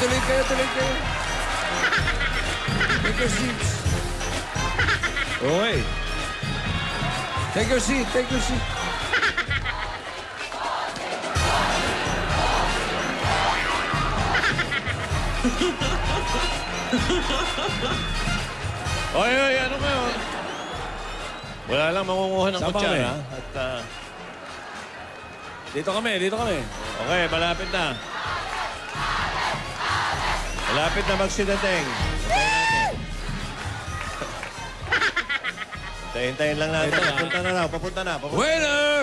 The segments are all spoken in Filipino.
tuloy kayo, tuloy kayo. Take your seats. Okay. Take your seat, take your seat. Oy, oy, ano kayo? Wala lang mangunguha ng Saan ba kutsara. kami? At, Dito kami, dito kami. okay, malapit na. Malapit na magsidateng. Hintayin natin. Hintayin lang natin. Ito na. Papunta na raw, papunta na. Papunta. Waiter!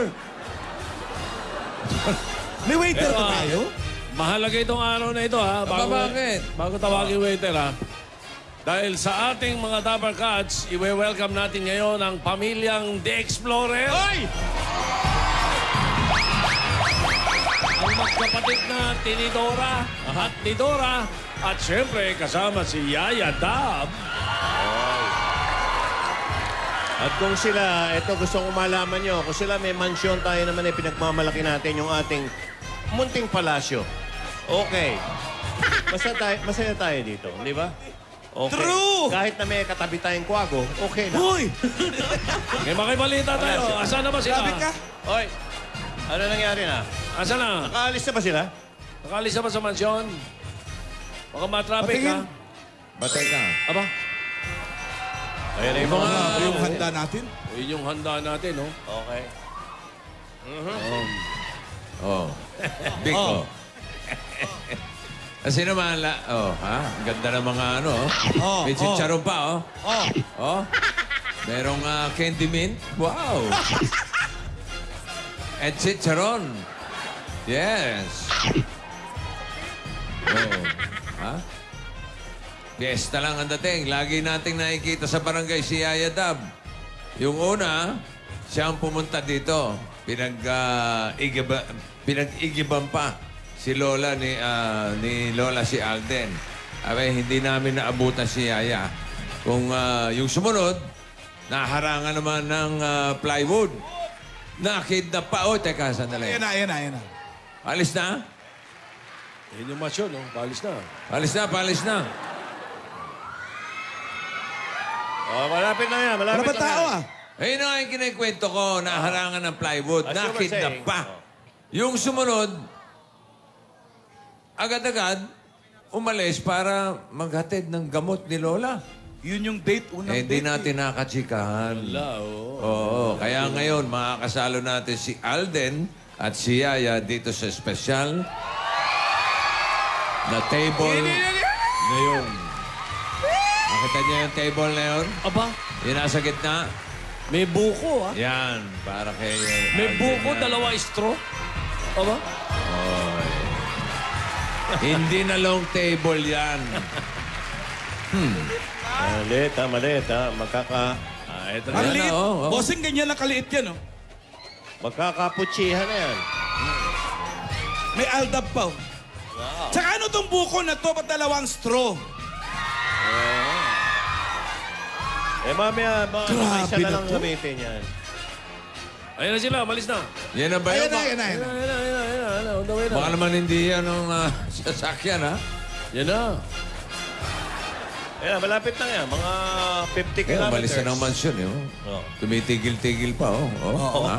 May waiter Ito, ba tayo? Mahalaga itong araw na ito, ha? Bakit? Bago tawagin waiter, ha? Dahil sa ating mga Dapper Cats, i-welcome natin ngayon ang pamilyang The Explorer. Oy! Ang magkapatid na Tinidora at Tidora. At syempre, kasama si Yaya Dab. At kung sila, ito gusto kong malaman nyo, kung sila may mansyon, tayo naman ay pinagmamalaki natin yung ating munting palasyo. Okay. Masaya tayo dito, di ba? Okay. True! Kahit na may katabi tayong kwago, okay na. Hoy! May makibalita tayo. Asan na ba sila? Grabe ka. Oy, ano nangyari na? Asan na? Nakaalis na ba sila? Nakalis na ba sa mansyon? Baka ma-traffic, ha? Patingin. Batay ka. Aba, Ayan na yung mga... Yung handa natin. yun yung handa natin, no? Okay. Oh. Big, oh. Kasi naman, ha? Ang ganda ng mga ano, oh. Oh, May chicharon pa, oh. Oh, Oh. Merong candy mint. Wow. And chicharon. Yes. Oh. Ha? Fiesta lang ang dating. Lagi nating nakikita sa barangay si Yaya Dab. Yung una, siya ang pumunta dito. Pinag-igiban pa si Lola ni Lola si Alden. Abay, hindi namin naabutan si Yaya. Kung yung sumunod, naharangan naman ng plywood. Nakidnap pa. Oh, teka, sandali. ayan na, ayan na, ayan na. Oh, Alis na? Yun yung mansyon, no? Palis na. Palis na, palis na. Oh, malapit na yan, Wala malapit ba na tao yan. Ayun na nga yung kinikwento ko, naharangan ng plywood, As you were nakidnap saying, pa. oh. Yung sumunod, agad-agad, umalis para maghatid ng gamot ni Lola. Yun yung date, unang Hindi date. natin nakachikahan. Wala, oh. Oo, kaya ngayon, makakasalo natin si Alden at si Yaya dito sa special na table ngayon. Nakita niyo yung table na yun? Aba, Yung nasa gitna? may buko, ha? Yan, para kay May Alden buko, yan. dalawa straw. Aba? Oy. Hindi na long table yan. Maliit ha. Ito Ang Ayan liit. na, oh, oh. Bossing, ganyan lang kaliit yan, oh. Magkakaputsihan na yan. May aldab pa, oh. Tsaka ano tong buko na to? Ba't dalawang straw? Mamaya, baka Grabe isa na na lang to. gamitin yan. Ayan na sila, malis na. Yan na ba yun? Ayan na, ayan na, ayan na. Ayan na, on the way na. Baka naman hindi yan ang sasakyan, ha? Yan na. Ayan, malapit na yan. Mga 50 Kaya kilometers. umalis na ng mansyon, eh. Oh. Oh. Tumitigil-tigil pa, oh. Oh. Ha?